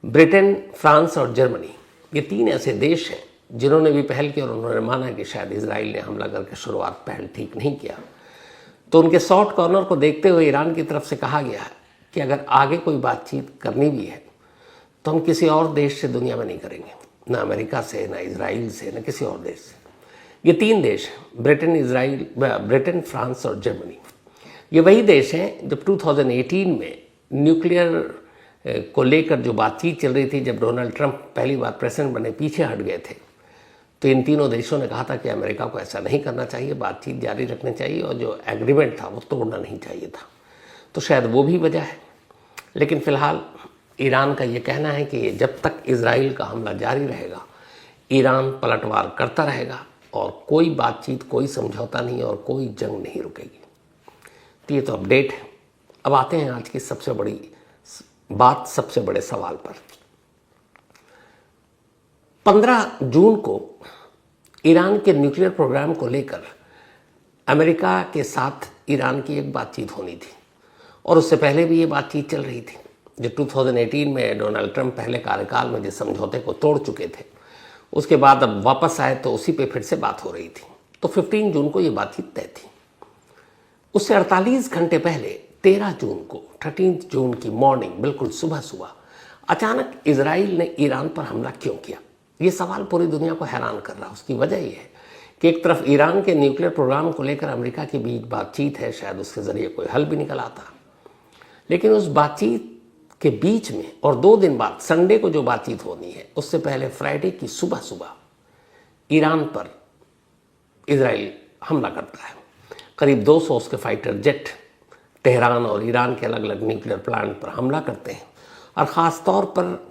Britain, France और Germany, ये तीन ऐसे देश हैं जिन्होंने भी पहल की और उन्होंने माना कि शायद इजराइल ने हमला करके शुरुआत पहल ठीक नहीं किया। तो उनके सॉफ्ट कॉर्नर को देखते हुए ईरान की तरफ से कहा गया है कि अगर आगे कोई बातचीत करनी भी है तो हम किसी और देश से दुनिया में नहीं करेंगे, ना अमेरिका से, ना इजराइल से, ना किसी और देश से। ये तीन देश हैं, ब्रिटेन, फ्रांस और जर्मनी। ये वही देश हैं जब 2018 में न्यूक्लियर को लेकर जो बातचीत चल रही थी, जब डोनाल्ड ट्रंप पहली बार प्रेसिडेंट बने, पीछे हट गए थे, तो इन तीनों देशों ने कहा था कि अमेरिका को ऐसा नहीं करना चाहिए, बातचीत जारी रखनी चाहिए और जो एग्रीमेंट था वो तोड़ना नहीं चाहिए था। तो शायद वो भी वजह है। लेकिन फ़िलहाल ईरान का ये कहना है कि जब तक इजराइल का हमला जारी रहेगा, ईरान पलटवार करता रहेगा और कोई बातचीत, कोई समझौता नहीं और कोई जंग नहीं रुकेगी। तो ये तो अपडेट है। अब आते हैं आज की सबसे बड़ी बात, सबसे बड़े सवाल पर। 15 जून को ईरान के न्यूक्लियर प्रोग्राम को लेकर अमेरिका के साथ ईरान की एक बातचीत होनी थी और उससे पहले भी ये बातचीत चल रही थी। जो 2018 में डोनाल्ड ट्रंप पहले कार्यकाल में जिस समझौते को तोड़ चुके थे, उसके बाद अब वापस आए तो उसी पे फिर से बात हो रही थी। तो 15 जून को ये बातचीत तय थी। उससे 48 घंटे पहले 13 जून को, 13 जून की मॉर्निंग, बिल्कुल सुबह सुबह अचानक इजराइल ने ईरान पर हमला क्यों किया? ये सवाल पूरी दुनिया को हैरान कर रहा है। उसकी वजह यह है कि एक तरफ ईरान के न्यूक्लियर प्रोग्राम को लेकर अमेरिका के बीच बातचीत है, शायद उसके ज़रिए कोई हल भी निकल आता। लेकिन उस बातचीत के बीच में और 2 दिन बाद संडे को जो बातचीत होनी है, उससे पहले फ्राइडे की सुबह सुबह ईरान पर इजराइल हमला करता है। करीब 200 उसके फाइटर जेट तेहरान और ईरान के अलग अलग न्यूक्लियर प्लांट पर हमला करते हैं और ख़ास तौर पर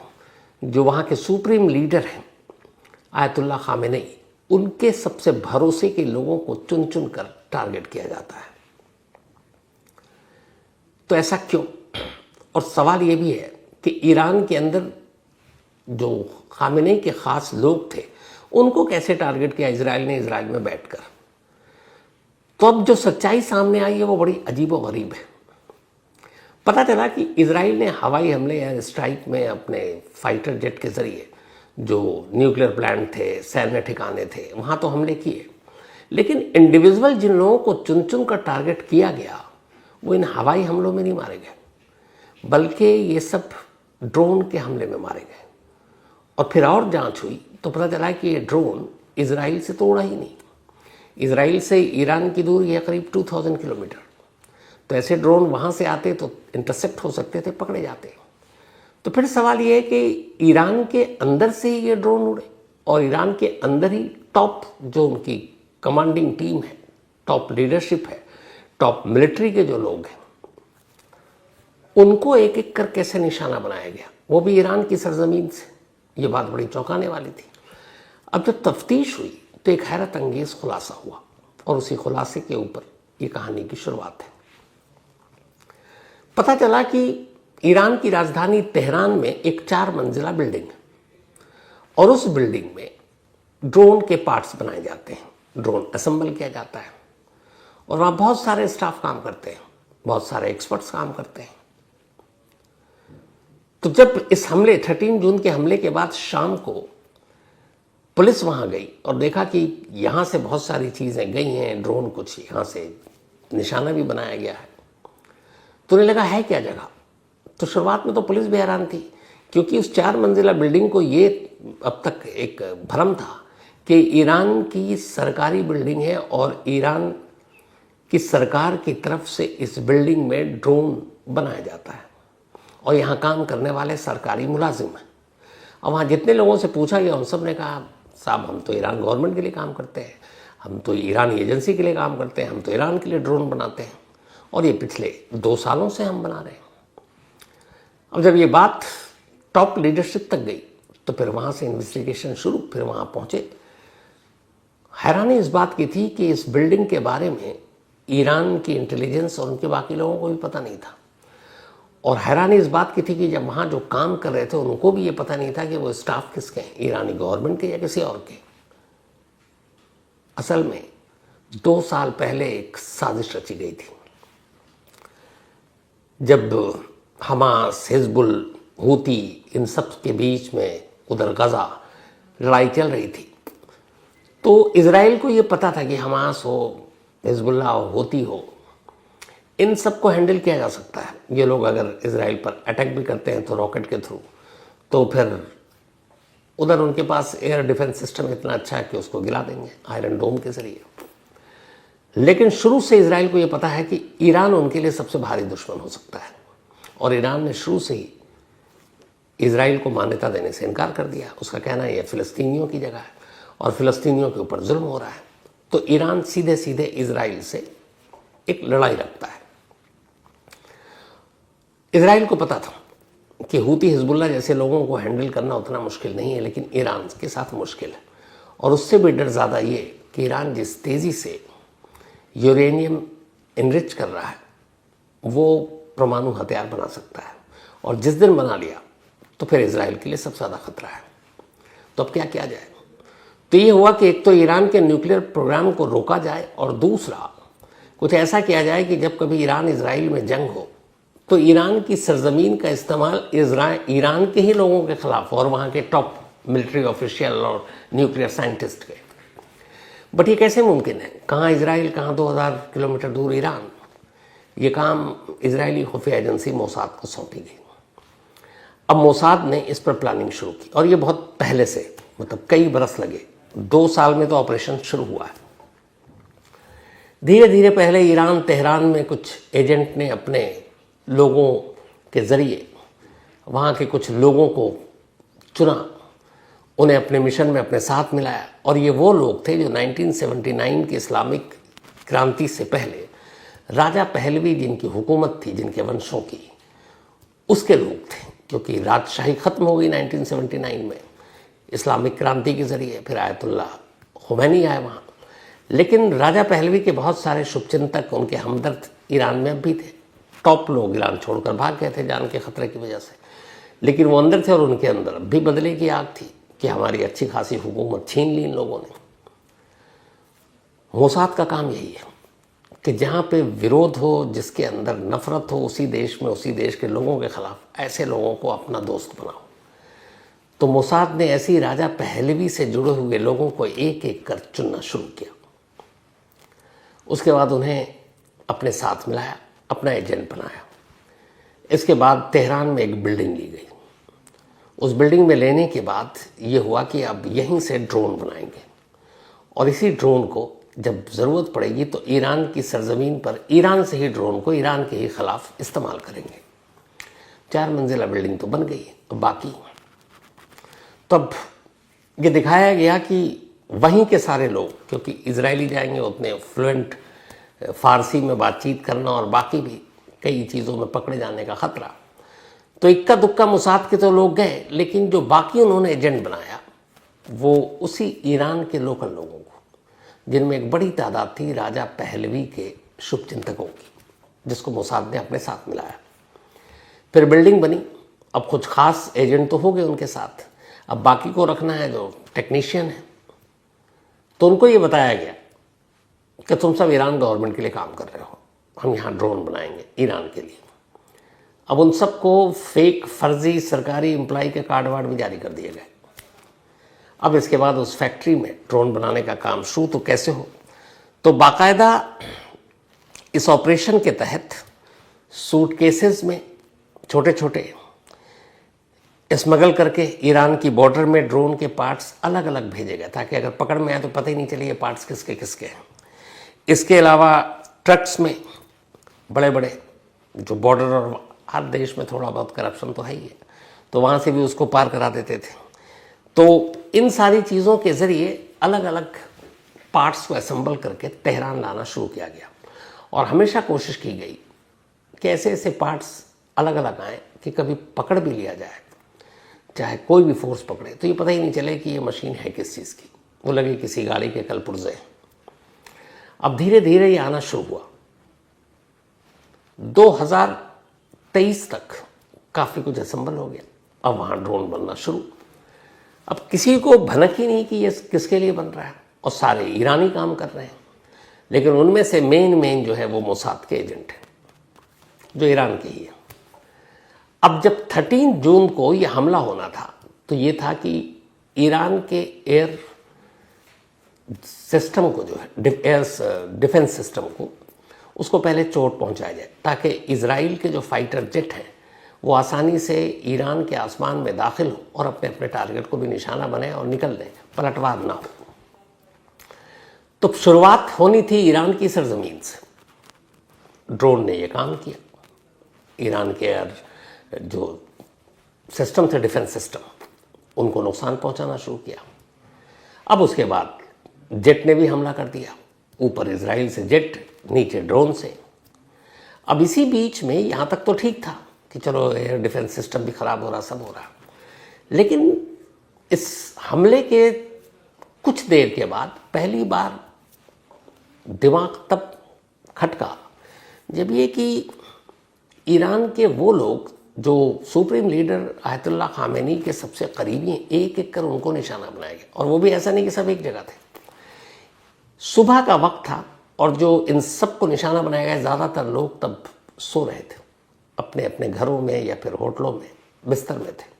जो वहाँ के सुप्रीम लीडर हैं आयतुल्ला खामेनी, उनके सबसे भरोसे के लोगों को चुन चुन कर टारगेट किया जाता है। तो ऐसा क्यों? और सवाल ये भी है कि ईरान के अंदर जो खामेनी के ख़ास लोग थे, उनको कैसे टारगेट किया इजराइल ने इजराइल में बैठकर? तो अब जो सच्चाई सामने आई है वो बड़ी अजीब व गरीब है। पता चला कि इजराइल ने हवाई हमले या स्ट्राइक में अपने फाइटर जेट के ज़रिए जो न्यूक्लियर प्लांट थे, सैन्य ठिकाने थे, वहाँ तो हमले किए, लेकिन इंडिविजुअल जिन लोगों को चुन चुन कर टारगेट किया गया वो इन हवाई हमलों में नहीं मारे गए, बल्कि ये सब ड्रोन के हमले में मारे गए। और फिर और जांच हुई तो पता चला कि ये ड्रोन इजराइल से तो उड़ा ही नहीं। इजराइल से ईरान की दूरी है करीब 2000 किलोमीटर। तो ऐसे ड्रोन वहाँ से आते तो इंटरसेप्ट हो सकते थे, पकड़े जाते। तो फिर सवाल ये है कि ईरान के अंदर से ही ये ड्रोन उड़े और ईरान के अंदर ही टॉप जो उनकी कमांडिंग टीम है, टॉप लीडरशिप है, टॉप मिलिट्री के जो लोग हैं, उनको एक एक कर कैसे निशाना बनाया गया, वो भी ईरान की सरजमीन से। ये बात बड़ी चौंकाने वाली थी। अब जब तफ्तीश हुई तो एक हैरत अंगेज खुलासा हुआ और उसी खुलासे के ऊपर ये कहानी की शुरुआत है। पता चला कि ईरान की राजधानी तेहरान में एक 4 मंजिला बिल्डिंग है और उस बिल्डिंग में ड्रोन के पार्ट्स बनाए जाते हैं, ड्रोन असेंबल किया जाता है और वहाँ बहुत सारे स्टाफ काम करते हैं, बहुत सारे एक्सपर्ट्स काम करते हैं। तो जब इस हमले 13 जून के हमले के बाद शाम को पुलिस वहाँ गई और देखा कि यहाँ से बहुत सारी चीज़ें गई हैं, ड्रोन कुछ यहाँ से निशाना भी बनाया गया है, तो उन्हें लगा है क्या जगह। तो शुरुआत में तो पुलिस भी हैरान थी, क्योंकि उस 4 मंजिला बिल्डिंग को ये अब तक एक भ्रम था कि ईरान की सरकारी बिल्डिंग है और ईरान की सरकार की तरफ से इस बिल्डिंग में ड्रोन बनाया जाता है और यहाँ काम करने वाले सरकारी मुलाजिम हैं। और वहाँ जितने लोगों से पूछा गया उन सब ने कहा, साहब हम तो ईरान गवर्नमेंट के लिए काम करते हैं, हम तो ईरानी एजेंसी के लिए काम करते हैं, हम तो ईरान के लिए ड्रोन बनाते हैं और ये पिछले 2 सालों से हम बना रहे हैं। अब जब ये बात टॉप लीडरशिप तक गई तो फिर वहाँ से इन्वेस्टिगेशन शुरू, फिर वहाँ पहुँचे। हैरानी इस बात की थी कि इस बिल्डिंग के बारे में ईरान की इंटेलिजेंस और उनके बाकी लोगों को भी पता नहीं था। और हैरानी इस बात की थी कि जब वहाँ जो काम कर रहे थे उनको भी ये पता नहीं था कि वो स्टाफ किसके हैं, ईरानी गवर्नमेंट के या किसी और के। असल में 2 साल पहले एक साजिश रची गई थी। जब हमास, हिजबुल हूती, इन सब के बीच में उधर गजा लड़ाई चल रही थी। तो इजराइल को ये पता था कि हमास हो, हिजबुल्लाह हो, हूती हो, इन सब को हैंडल किया जा सकता है। ये लोग अगर इजराइल पर अटैक भी करते हैं तो रॉकेट के थ्रू, तो फिर उधर उनके पास एयर डिफेंस सिस्टम इतना अच्छा है कि उसको गिरा देंगे आयरन डोम के जरिए। लेकिन शुरू से इजराइल को यह पता है कि ईरान उनके लिए सबसे भारी दुश्मन हो सकता है, और ईरान ने शुरू से ही इजराइल को मान्यता देने से इनकार कर दिया। उसका कहना है यह फिलिस्तीनियों की जगह है और फिलिस्तीनियों के ऊपर जुल्म हो रहा है। तो ईरान सीधे सीधे इजराइल से एक लड़ाई रखता है। इजराइल को पता था कि हूती, हिजबुल्लाह जैसे लोगों को हैंडल करना उतना मुश्किल नहीं है, लेकिन ईरान के साथ मुश्किल है। और उससे भी डर ज़्यादा ये कि ईरान जिस तेज़ी से यूरेनियम इनरिच कर रहा है वो परमाणु हथियार बना सकता है, और जिस दिन बना लिया तो फिर इजराइल के लिए सबसे ज़्यादा खतरा है। तो अब क्या किया जाए? तो ये हुआ कि एक तो ईरान के न्यूक्लियर प्रोग्राम को रोका जाए, और दूसरा कुछ ऐसा किया जाए कि जब कभी ईरान इजराइल में जंग हो तो ईरान की सरजमीन का इस्तेमाल ईरान के ही लोगों के खिलाफ और वहाँ के टॉप मिलिट्री ऑफिशियल और न्यूक्लियर साइंटिस्ट के। बट ये कैसे मुमकिन है? कहाँ इजराइल, कहाँ 2000 किलोमीटर दूर ईरान। ये काम इजरायली खुफिया एजेंसी मोसाद को सौंपी गई। अब मोसाद ने इस पर प्लानिंग शुरू की, और ये बहुत पहले से, मतलब कई बरस लगे, 2 साल में तो ऑपरेशन शुरू हुआ है। धीरे धीरे पहले ईरान तेहरान में कुछ एजेंट ने अपने लोगों के ज़रिए वहाँ के कुछ लोगों को चुना, उन्हें अपने मिशन में अपने साथ मिलाया। और ये वो लोग थे जो 1979 की इस्लामिक क्रांति से पहले राजा पहलवी जिनकी हुकूमत थी, जिनके वंशों की, उसके लोग थे। क्योंकि राजशाही ख़त्म हो गई 1979 में इस्लामिक क्रांति के ज़रिए, फिर आयतुल्लाह खुमैनी आए वहाँ। लेकिन राजा पहलवी के बहुत सारे शुभचिंतक, उनके हमदर्द ईरान में अब भी थे। टॉप लोग ईरान छोड़कर भाग गए थे जान के खतरे की वजह से, लेकिन वो अंदर थे, और उनके अंदर अब भी बदले की आग थी कि हमारी अच्छी खासी हुकूमत छीन ली इन लोगों ने। मोसाद का काम यही है कि जहाँ पे विरोध हो, जिसके अंदर नफरत हो, उसी देश में, उसी देश के लोगों के खिलाफ ऐसे लोगों को अपना दोस्त बनाओ। तो मोसाद ने ऐसी राजा पहलवी से जुड़े हुए लोगों को एक एक कर चुनना शुरू किया। उसके बाद उन्हें अपने साथ मिलाया, अपना एजेंट बनाया। इसके बाद तेहरान में एक बिल्डिंग ली गई। उस बिल्डिंग में लेने के बाद ये हुआ कि अब यहीं से ड्रोन बनाएंगे, और इसी ड्रोन को जब ज़रूरत पड़ेगी तो ईरान की सरजमीन पर ईरान से ही ड्रोन को ईरान के ही खिलाफ इस्तेमाल करेंगे। 4 मंजिला बिल्डिंग तो बन गई है, अब बाकी तब ये दिखाया गया कि वहीं के सारे लोग, क्योंकि इजरायली जाएंगे उतने फ्लुएंट फारसी में बातचीत करना और बाकी भी कई चीज़ों में पकड़े जाने का खतरा, तो इक्का दुक्का मोसाद के तो लोग गए, लेकिन जो बाकी उन्होंने एजेंट बनाया वो उसी ईरान के लोकल लोगों को, जिनमें एक बड़ी तादाद थी राजा पहलवी के शुभचिंतकों की, जिसको मोसाद ने अपने साथ मिलाया। फिर बिल्डिंग बनी। अब कुछ खास एजेंट तो हो गए उनके साथ, अब बाकी को रखना है जो टेक्नीशियन है। तो उनको ये बताया गया कि तुम सब ईरान गवर्नमेंट के लिए काम कर रहे हो, हम यहाँ ड्रोन बनाएंगे ईरान के लिए। अब उन सबको फेक फर्जी सरकारी एम्प्लॉय के कार्ड वार्ड भी जारी कर दिए गए। अब इसके बाद उस फैक्ट्री में ड्रोन बनाने का काम शुरू तो कैसे हो, तो बाकायदा इस ऑपरेशन के तहत सूटकेसेस में छोटे छोटे स्मगल करके ईरान की बॉर्डर में ड्रोन के पार्ट्स अलग अलग भेजे गए, ताकि अगर पकड़ में आए तो पता ही नहीं चले ये पार्ट्स किसके किसके हैं। इसके अलावा ट्रक्स में बड़े बड़े जो बॉर्डर, और हर देश में थोड़ा बहुत करप्शन तो है ही है, तो वहाँ से भी उसको पार करा देते थे। तो इन सारी चीज़ों के ज़रिए अलग अलग पार्ट्स को असेंबल करके तेहरान लाना शुरू किया गया, और हमेशा कोशिश की गई कि ऐसे ऐसे पार्ट्स अलग अलग आए कि कभी पकड़ भी लिया जाए, चाहे कोई भी फोर्स पकड़े तो ये पता ही नहीं चले कि ये मशीन है किस चीज़ की, वो लगे किसी गाड़ी के कलपुर्जे। अब धीरे धीरे ये आना शुरू हुआ। 2023 तक काफ़ी कुछ असेंबल हो गया। अब वहाँ ड्रोन बनना शुरू। अब किसी को भनक ही नहीं कि ये किसके लिए बन रहा है, और सारे ईरानी काम कर रहे हैं, लेकिन उनमें से मेन जो है वो मोसाद के एजेंट हैं जो ईरान के ही है। अब जब 13 जून को यह हमला होना था तो ये था कि ईरान के एयर सिस्टम को, जो है एयर डिफेंस सिस्टम को, उसको पहले चोट पहुंचाया जाए ताकि इजराइल के जो फाइटर जेट हैं वो आसानी से ईरान के आसमान में दाखिल हो और अपने अपने टारगेट को भी निशाना बनाए और निकल दें, पलटवार ना हो। तो शुरुआत होनी थी ईरान की सरजमीन से। ड्रोन ने यह काम किया, ईरान के एयर जो सिस्टम थे, डिफेंस सिस्टम, उनको नुकसान पहुंचाना शुरू किया। अब उसके बाद जेट ने भी हमला कर दिया, ऊपर इजराइल से जेट, नीचे ड्रोन से। अब इसी बीच में यहां तक तो ठीक था कि चलो एयर डिफेंस सिस्टम भी खराब हो रहा, सब हो रहा, लेकिन इस हमले के कुछ देर के बाद पहली बार दिमाग तब खटका जब ये कि ईरान के वो लोग जो सुप्रीम लीडर आयतुल्लाह खामेनी के सबसे करीबी हैं, एक एक कर उनको निशाना बनाया गया। और वो भी ऐसा नहीं कि सब एक जगह थे। सुबह का वक्त था और जो इन सबको निशाना बनाया गया, ज़्यादातर लोग तब सो रहे थे, अपने अपने घरों में या फिर होटलों में बिस्तर में थे।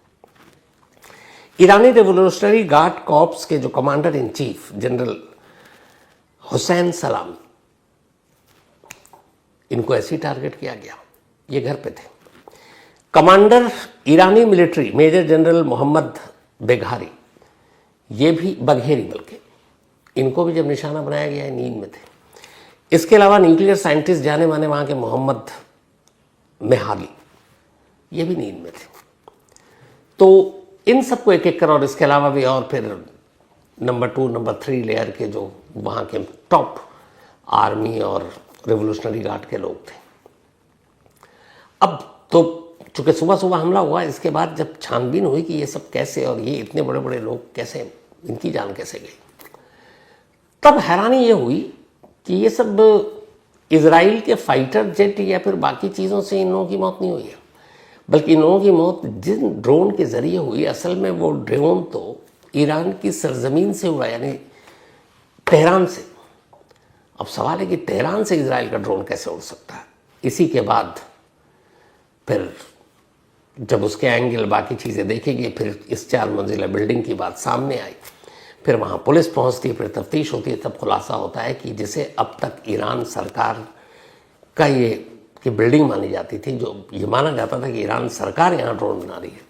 ईरानी रेवोल्यूशनरी गार्ड कॉर्प्स के जो commander in chief general Hussain सलामी, इनको ऐसे ही टारगेट किया गया। ये घर पे थे। कमांडर ईरानी मिलिट्री मेजर जनरल मोहम्मद बेघारी, ये भी बघेरी, बल्कि इनको भी जब निशाना बनाया गया, नींद में थे। इसके अलावा न्यूक्लियर साइंटिस्ट जाने माने वहां के मोहम्मद मेहाली, ये भी नींद में थे। तो इन सबको एक एक कर, और इसके अलावा भी और फिर नंबर 2, नंबर 3 लेयर के जो वहां के टॉप आर्मी और रेवोल्यूशनरी गार्ड के लोग थे। अब तो चूंकि सुबह सुबह हमला हुआ, इसके बाद जब छानबीन हुई कि ये सब कैसे, और ये इतने बड़े बड़े लोग कैसे, इनकी जान कैसे गई, तब हैरानी ये हुई कि ये सब इजराइल के फाइटर जेट या फिर बाकी चीज़ों से इन लोगों की मौत नहीं हुई है, बल्कि इन लोगों की मौत जिन ड्रोन के जरिए हुई, असल में वो ड्रोन तो ईरान की सरजमीन से उड़ा, यानी तेहरान से। अब सवाल है कि तेहरान से इजराइल का ड्रोन कैसे उड़ सकता है। इसी के बाद फिर जब उसके एंगल, बाकी चीज़ें देखेंगे, फिर इस 4 मंजिला बिल्डिंग की बात सामने आई, फिर वहाँ पुलिस पहुँचती है, फिर तफ्तीश होती है, तब खुलासा होता है कि जिसे अब तक ईरान सरकार का ये कि बिल्डिंग मानी जाती थी, जो ये माना जाता था कि ईरान सरकार यहाँ ड्रोन बना रही है,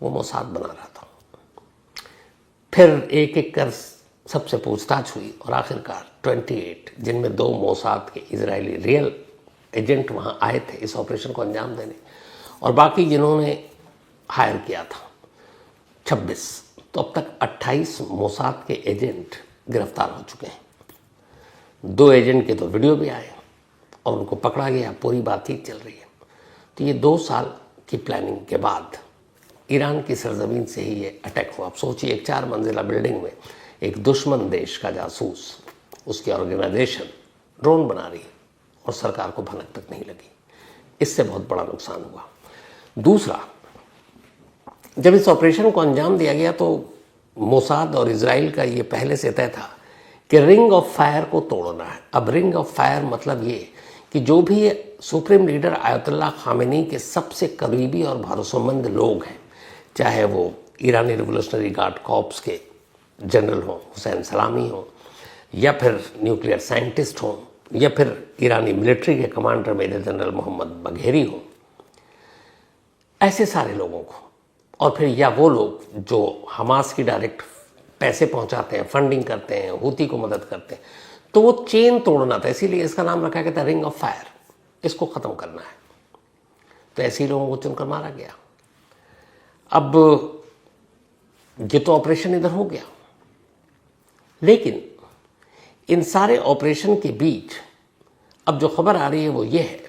वो मोसाद बना रहा था। फिर एक एक कर सबसे पूछताछ हुई और आखिरकार 28, जिनमें 2 मोसाद के इजरायली रियल एजेंट वहाँ आए थे इस ऑपरेशन को अंजाम देने, और बाकी जिन्होंने हायर किया था 26। तो अब तक 28 मोसाद के एजेंट गिरफ्तार हो चुके हैं। 2 एजेंट के तो वीडियो भी आए और उनको पकड़ा गया, पूरी बातचीत चल रही है। तो ये 2 साल की प्लानिंग के बाद ईरान की सरजमीन से ही ये अटैक हुआ। आप सोचिए, एक 4 मंजिला बिल्डिंग में एक दुश्मन देश का जासूस, उसकी ऑर्गेनाइजेशन ड्रोन बना रही है और सरकार को भनक तक नहीं लगी। इससे बहुत बड़ा नुकसान हुआ। दूसरा, जब इस ऑपरेशन को अंजाम दिया गया तो मोसाद और इजराइल का ये पहले से तय था कि रिंग ऑफ फायर को तोड़ना है। अब रिंग ऑफ फायर मतलब ये कि जो भी सुप्रीम लीडर आयतुल्लाह खामेनी के सबसे करीबी और भरोसेमंद लोग हैं, चाहे वो ईरानी रिवोल्यूशनरी गार्ड कॉर्प्स के जनरल हों, हुसैन सलामी हों, या फिर न्यूक्लियर साइंटिस्ट हों, या फिर ईरानी मिलिट्री के commander major general Mohammad Bagheri हों, ऐसे सारे लोगों को, और फिर या वो लोग जो हमास की डायरेक्ट पैसे पहुंचाते हैं, फंडिंग करते हैं, हूती को मदद करते हैं, तो वो चेन तोड़ना था। इसीलिए इसका नाम रखा गया था रिंग ऑफ फायर। इसको ख़त्म करना है, तो ऐसे ही लोगों को चुनकर मारा गया। अब ये तो ऑपरेशन इधर हो गया, लेकिन इन सारे ऑपरेशन के बीच अब जो खबर आ रही है वो ये है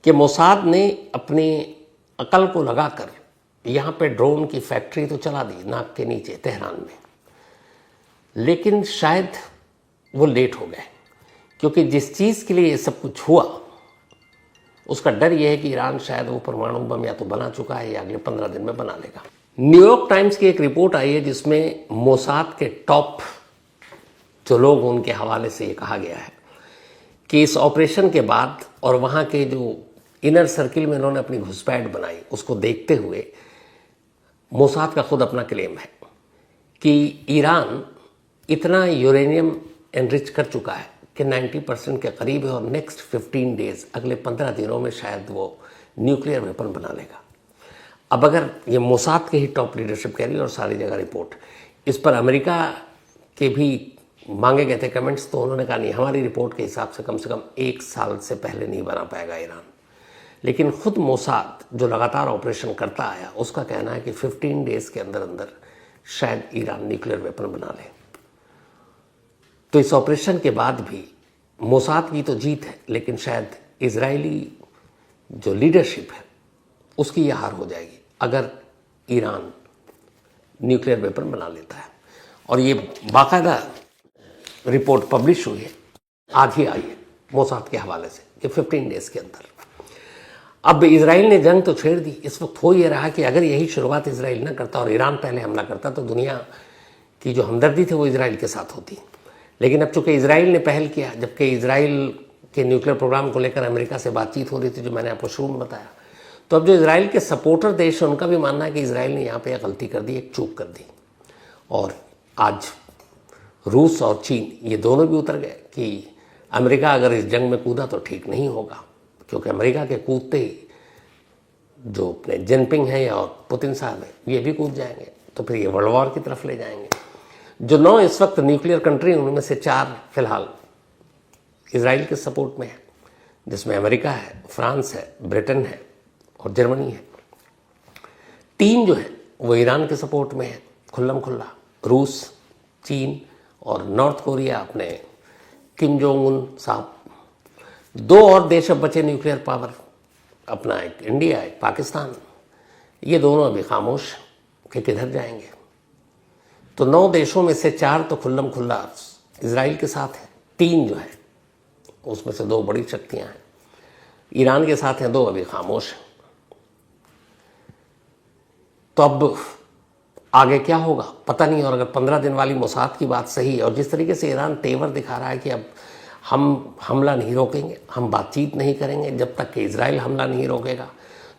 कि मोसाद ने अपनी अकल को लगाकर यहाँ पे ड्रोन की फैक्ट्री तो चला दी नाक के नीचे तेहरान में, लेकिन शायद वो लेट हो गए, क्योंकि जिस चीज़ के लिए ये सब कुछ हुआ उसका डर ये है कि ईरान शायद वो परमाणु बम या तो बना चुका है या अगले 15 दिन में बना लेगा। न्यूयॉर्क टाइम्स की एक रिपोर्ट आई है जिसमें मोसाद के टॉप जो लोग, उनके हवाले से ये कहा गया है कि इस ऑपरेशन के बाद और वहाँ के जो इनर सर्किल में इन्होंने अपनी घुसपैठ बनाई, उसको देखते हुए मोसाद का खुद अपना क्लेम है कि ईरान इतना यूरेनियम एनरिच कर चुका है कि 90% के करीब है, और नेक्स्ट 15 डेज, अगले 15 दिनों में शायद वो न्यूक्लियर वेपन बना लेगा। अब अगर ये मोसाद की ही टॉप लीडरशिप कह रही है और सारी जगह रिपोर्ट, इस पर अमेरिका के भी मांगे गए थे कमेंट्स, तो उन्होंने कहा नहीं, हमारी रिपोर्ट के हिसाब से कम 1 साल से पहले नहीं बना पाएगा ईरान। लेकिन खुद मोसाद जो लगातार ऑपरेशन करता आया, उसका कहना है कि 15 डेज के अंदर अंदर शायद ईरान न्यूक्लियर वेपन बना ले। तो इस ऑपरेशन के बाद भी मोसाद की तो जीत है, लेकिन शायद इजरायली जो लीडरशिप है उसकी यह हार हो जाएगी अगर ईरान न्यूक्लियर वेपन बना लेता है। और ये बाकायदा रिपोर्ट पब्लिश हुई है, आज ही आई है मोसाद के हवाले से, कि 15 डेज के अंदर। अब इजराइल ने जंग तो छेड़ दी। इस वक्त हो ये रहा कि अगर यही शुरुआत इजराइल न करता और ईरान पहले हमला करता तो दुनिया की जो हमदर्दी थी वो इजराइल के साथ होती। लेकिन अब चूंकि इजराइल ने पहल किया, जबकि इजराइल के न्यूक्लियर प्रोग्राम को लेकर अमेरिका से बातचीत हो रही थी, जो मैंने आपको शुरू में बताया, तो अब जो इजराइल के सपोर्टर देश हैं उनका भी मानना है कि इजराइल ने यहाँ पे एक गलती कर दी, एक चूक कर दी। और आज रूस और चीन ये दोनों भी उतर गए कि अमेरिका अगर इस जंग में कूदा तो ठीक नहीं होगा, क्योंकि अमेरिका के कूदते ही जो अपने जिनपिंग है और पुतिन साहब है ये भी कूद जाएंगे, तो फिर ये वर्ल्ड वॉर की तरफ ले जाएंगे। जो 9 इस वक्त न्यूक्लियर कंट्री, उनमें से 4 फिलहाल इजराइल के सपोर्ट में है, जिसमें अमेरिका है, फ्रांस है, ब्रिटेन है और जर्मनी है। 3 जो है वो ईरान के सपोर्ट में है खुल्लम खुल्ला, रूस, चीन और नॉर्थ कोरिया, अपने किम जोंग उन साहब। 2 और देश अब बचे न्यूक्लियर पावर, अपना एक इंडिया, एक पाकिस्तान। ये दोनों अभी खामोश कि किधर जाएंगे। तो 9 देशों में से 4 तो खुल्लम खुल्ला इजराइल के साथ है, 3 जो है उसमें से 2 बड़ी शक्तियां हैं, ईरान के साथ हैं, 2 अभी खामोश हैं। तो अब आगे क्या होगा पता नहीं। और अगर 15 दिन वाली मोसाद की बात सही है और जिस तरीके से ईरान तेवर दिखा रहा है कि अब हम हमला नहीं रोकेंगे, हम बातचीत नहीं करेंगे जब तक कि इजराइल हमला नहीं रोकेगा,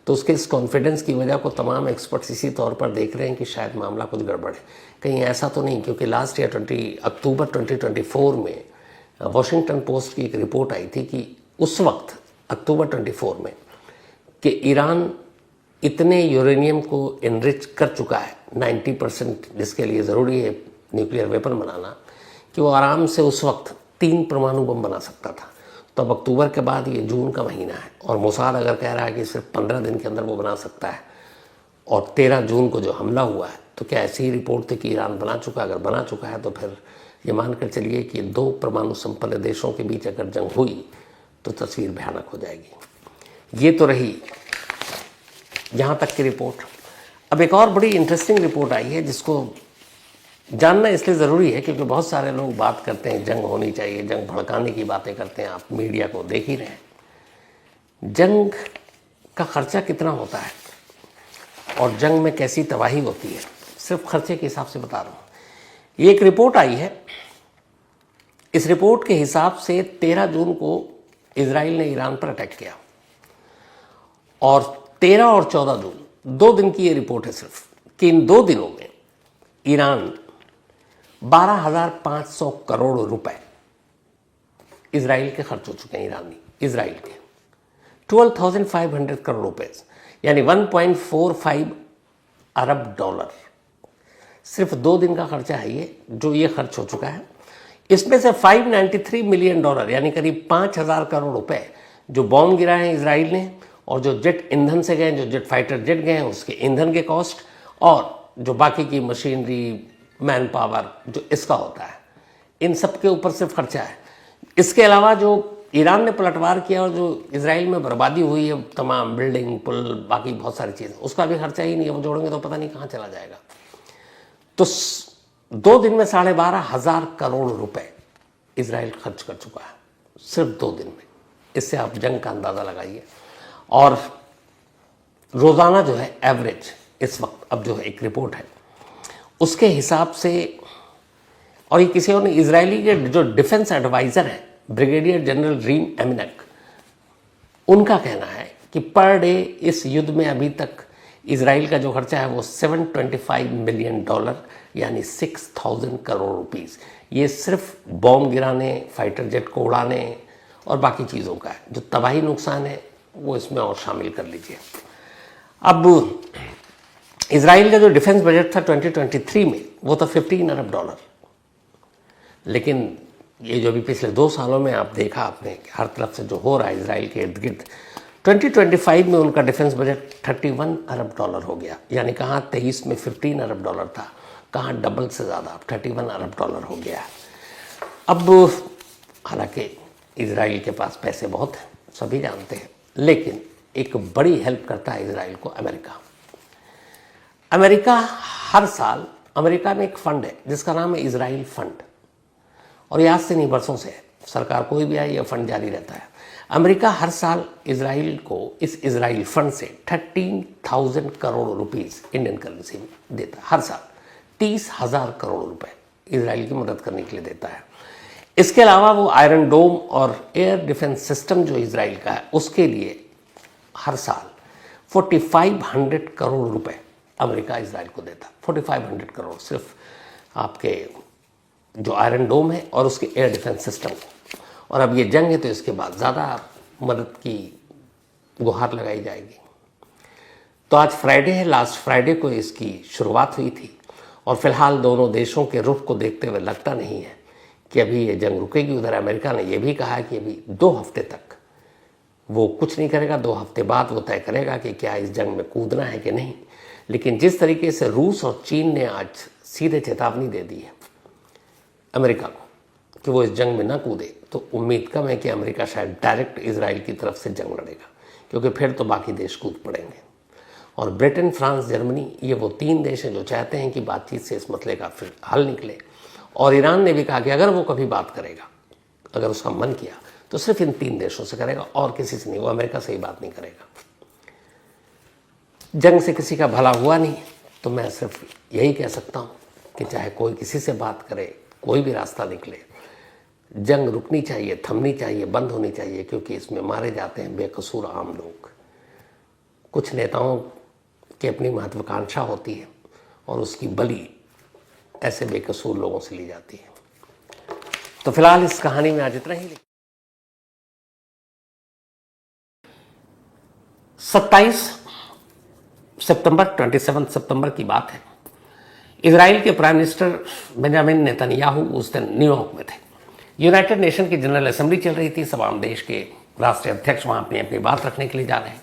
तो उसके इस कॉन्फिडेंस की वजह को तमाम एक्सपर्ट्स इसी तौर पर देख रहे हैं कि शायद मामला कुछ गड़बड़ है। कहीं ऐसा तो नहीं, क्योंकि लास्ट ईयर अक्टूबर 2024 में वॉशिंगटन पोस्ट की एक रिपोर्ट आई थी कि उस वक्त अक्टूबर 24 में कि ईरान इतने यूरेनियम को एनरिच कर चुका है 90%, जिसके लिए ज़रूरी है न्यूक्लियर वेपन बनाना, कि वो आराम से उस वक्त 3 परमाणु बम बना सकता था। तो अब अक्टूबर के बाद ये जून का महीना है और मोसाद अगर कह रहा है कि सिर्फ 15 दिन के अंदर वो बना सकता है, और 13 जून को जो हमला हुआ है, तो क्या ऐसी ही रिपोर्ट थी कि ईरान बना चुका? अगर बना चुका है तो फिर ये मानकर चलिए कि 2 परमाणु संपन्न देशों के बीच अगर जंग हुई तो तस्वीर भयानक हो जाएगी। ये तो रही यहाँ तक की रिपोर्ट। अब एक और बड़ी इंटरेस्टिंग रिपोर्ट आई है जिसको जानना इसलिए ज़रूरी है क्योंकि बहुत सारे लोग बात करते हैं जंग होनी चाहिए, जंग भड़काने की बातें करते हैं। आप मीडिया को देख ही रहे हैं। जंग का खर्चा कितना होता है और जंग में कैसी तबाही होती है, सिर्फ खर्चे के हिसाब से बता रहा हूँ। ये एक रिपोर्ट आई है। इस रिपोर्ट के हिसाब से 13 जून को इजराइल ने ईरान पर अटैक किया और 13 और 14 जून 2 दिन की ये रिपोर्ट है सिर्फ, कि इन 2 दिनों में ईरान 12,500 करोड़ रुपए इजराइल के खर्च हो चुके हैं। इजराइल के 12,500 करोड़ रुपए, यानी 1.45 अरब डॉलर सिर्फ 2 दिन का खर्चा है ये, जो ये खर्च हो चुका है। इसमें से 593 मिलियन डॉलर यानी करीब 5,000 करोड़ रुपए जो बॉम्ब गिराए हैं इजराइल ने, और जो जेट ईंधन से गए, जो जेट फाइटर जेट गए हैं उसके ईंधन के कॉस्ट, और जो बाकी की मशीनरी, मैन पावर जो इसका होता है, इन सब के ऊपर सिर्फ खर्चा है। इसके अलावा जो ईरान ने पलटवार किया और जो इजराइल में बर्बादी हुई है, तमाम बिल्डिंग, पुल, बाकी बहुत सारी चीज़ें, उसका भी खर्चा ही नहीं है। वो जोड़ेंगे तो पता नहीं कहाँ चला जाएगा। तो 2 दिन में 12,500 करोड़ रुपए इजराइल खर्च कर चुका है सिर्फ 2 दिन में। इससे आप जंग का अंदाज़ा लगाइए। और रोज़ाना जो है एवरेज इस वक्त, अब जो है एक रिपोर्ट है उसके हिसाब से, और ये किसी और ने, इजरायली के जो डिफेंस एडवाइज़र हैं ब्रिगेडियर जनरल रीम एमिनक, उनका कहना है कि पर डे इस युद्ध में अभी तक इजराइल का जो खर्चा है वो $725 मिलियन यानी 6,000 करोड़ रुपीस, ये सिर्फ बॉम्ब गिराने, फाइटर जेट को उड़ाने और बाकी चीज़ों का है। जो तबाही नुकसान है वो इसमें और शामिल कर लीजिए। अब इजराइल का जो डिफेंस बजट था 2023 में वो था $15 अरब, लेकिन ये जो भी पिछले 2 सालों में आप देखा आपने हर तरफ से जो हो रहा है इजराइल के इर्द गिर्द, 2025 में उनका डिफेंस बजट $31 अरब हो गया। यानी कहाँ 23 में $15 अरब था, कहाँ डबल से ज़्यादा 31 अरब हो गया। अब हालांकि इजराइल के पास पैसे बहुत हैं, सभी जानते हैं, लेकिन एक बड़ी हेल्प करता है इजराइल को अमेरिका। अमेरिका हर साल, अमेरिका में एक फंड है जिसका नाम है इजराइल फंड, और ये आज से नहीं बरसों से है, सरकार कोई भी आए ये फंड जारी रहता है। अमेरिका हर साल इजराइल को इस इजराइल फंड से 13,000 करोड़ रुपीस इंडियन करेंसी में देता है। हर साल 30,000 करोड़ रुपए इजराइल की मदद करने के लिए देता है। इसके अलावा वो आयरन डोम और एयर डिफेंस सिस्टम जो इजराइल का है उसके लिए हर साल 4,500 करोड़ रुपए अमेरिका इजराइल को देता। 4,500 करोड़ सिर्फ आपके जो आयरन डोम है और उसके एयर डिफेंस सिस्टम को। और अब ये जंग है तो इसके बाद ज़्यादा मदद की गुहार लगाई जाएगी। तो आज फ्राइडे है, लास्ट फ्राइडे को इसकी शुरुआत हुई थी, और फिलहाल दोनों देशों के रुख को देखते हुए लगता नहीं है कि अभी ये जंग रुकेगी। उधर अमेरिका ने यह भी कहा है कि अभी 2 हफ्ते तक वो कुछ नहीं करेगा, 2 हफ्ते बाद वो तय करेगा कि क्या इस जंग में कूदना है कि नहीं। लेकिन जिस तरीके से रूस और चीन ने आज सीधे चेतावनी दे दी है अमेरिका को कि वो इस जंग में ना कूदे, तो उम्मीद कम है कि अमेरिका शायद डायरेक्ट इजराइल की तरफ से जंग लड़ेगा, क्योंकि फिर तो बाकी देश कूद पड़ेंगे। और ब्रिटेन, फ्रांस, जर्मनी, ये वो 3 देश हैं जो चाहते हैं कि बातचीत से इस मसले का फिर हल निकले। और ईरान ने भी कहा कि अगर वो कभी बात करेगा, अगर उसका मन किया तो सिर्फ इन 3 देशों से करेगा और किसी से नहीं, वो अमेरिका से ही बात नहीं करेगा। जंग से किसी का भला हुआ नहीं, तो मैं सिर्फ यही कह सकता हूँ कि चाहे कोई किसी से बात करे, कोई भी रास्ता निकले, जंग रुकनी चाहिए, थमनी चाहिए, बंद होनी चाहिए, क्योंकि इसमें मारे जाते हैं बेकसूर आम लोग। कुछ नेताओं की अपनी महत्वाकांक्षा होती है और उसकी बलि ऐसे बेकसूर लोगों से ली जाती है। तो फिलहाल इस कहानी में आज इतना ही। 27 सितंबर की बात है। इजराइल के प्राइम मिनिस्टर बेंजामिन नेतन्याहू उस दिन न्यूयॉर्क में थे। यूनाइटेड नेशन की जनरल असेंबली चल रही थी, तमाम देश के राष्ट्रीय अध्यक्ष वहाँ अपनी अपनी बात रखने के लिए जा रहे हैं।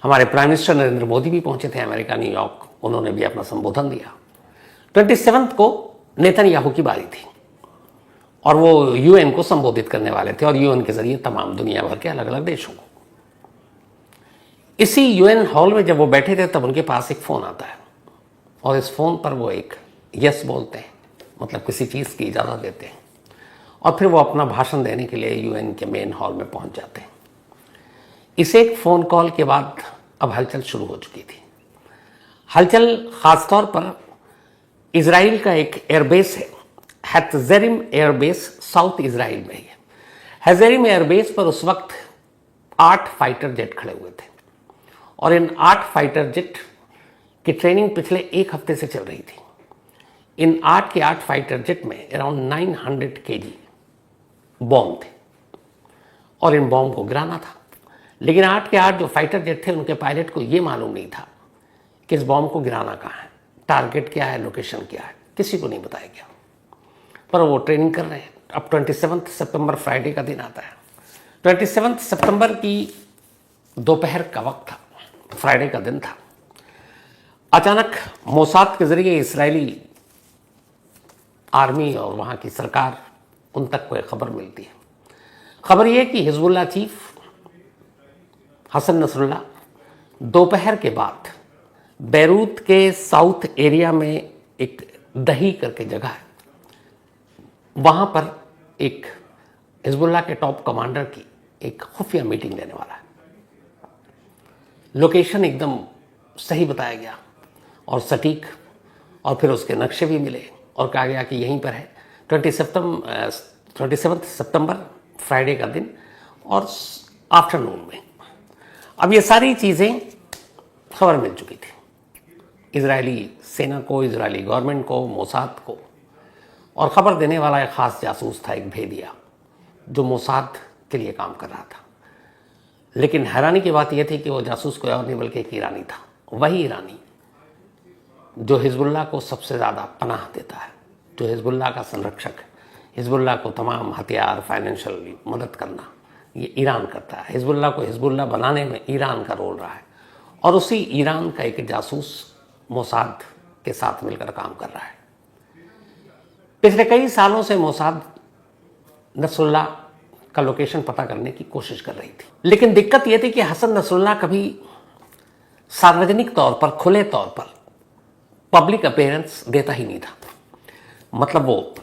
हमारे प्राइम मिनिस्टर नरेंद्र मोदी भी पहुंचे थे अमेरिका, न्यूयॉर्क, उन्होंने भी अपना संबोधन दिया। 27 को नेतन्याहू की बारी थी और वो यूएन को संबोधित करने वाले थे, और यूएन के जरिए तमाम दुनिया भर के अलग अलग देशों को। इसी यूएन हॉल में जब वो बैठे थे तब उनके पास एक फ़ोन आता है, और इस फ़ोन पर वो एक यस बोलते हैं, मतलब किसी चीज़ की इजाज़त देते हैं, और फिर वो अपना भाषण देने के लिए यूएन के मेन हॉल में पहुंच जाते हैं। इस एक फ़ोन कॉल के बाद अब हलचल शुरू हो चुकी थी। हलचल ख़ासतौर पर इजराइल का एक एयरबेस है, हेत्जेरिम एयरबेस, साउथ इजराइल में ही है। हेत्जेरिम एयरबेस पर उस वक्त 8 फाइटर जेट खड़े हुए थे, और इन 8 फाइटर जेट की ट्रेनिंग पिछले 1 हफ्ते से चल रही थी। इन 8 के 8 फाइटर जेट में अराउंड 900 kg बॉम्ब थे, और इन बॉम्ब को गिराना था। लेकिन 8 के 8 जो फाइटर जेट थे उनके पायलट को ये मालूम नहीं था कि इस बॉम्ब को गिराना कहाँ है, टारगेट क्या है, लोकेशन क्या है, किसी को नहीं बताया गया। पर वो ट्रेनिंग कर रहे हैं। अब 27 सितंबर फ्राइडे का दिन आता है। 27 सितंबर की दोपहर का वक्त था, फ्राइडे का दिन था। अचानक मोसाद के जरिए इस्राएली आर्मी और वहाँ की सरकार, उन तक कोई खबर मिलती है। खबर यह कि हिजबुल्लाह चीफ हसन नसरुल्लाह दोपहर के बाद बैरूत के साउथ एरिया में एक दही करके जगह है, वहाँ पर एक हिजबुल्लाह के टॉप कमांडर की एक खुफिया मीटिंग लेने वाला है। लोकेशन एकदम सही बताया गया और सटीक, और फिर उसके नक्शे भी मिले और कहा गया कि यहीं पर है। 27 सितंबर फ्राइडे का दिन और आफ्टरनून में। अब ये सारी चीज़ें खबर मिल चुकी थी इजरायली सेना को, इजरायली गवर्नमेंट को, मोसाद को। और ख़बर देने वाला एक ख़ास जासूस था, एक भेदिया, जो मोसाद के लिए काम कर रहा था। लेकिन हैरानी की बात यह थी कि वो जासूस कोई और नहीं बल्कि एक ईरानी था। वही ईरानी जो हिजबुल्लाह को सबसे ज़्यादा पनाह देता है, जो हिजबुल्लाह का संरक्षक है। हिजबुल्लाह को तमाम हथियार, फाइनेंशियल मदद करना ये ईरान करता है। हिजबुल्लाह को हिजबुल्लाह बनाने में ईरान का रोल रहा है। और उसी ईरान का एक जासूस मोसाद के साथ मिलकर काम कर रहा है। पिछले कई सालों से मोसाद नसरुल्लाह का लोकेशन पता करने की कोशिश कर रही थी। लेकिन दिक्कत यह थी कि हसन नसरुल्लाह कभी सार्वजनिक तौर पर, खुले तौर पर पब्लिक अपीयरेंस देता ही नहीं था। मतलब वो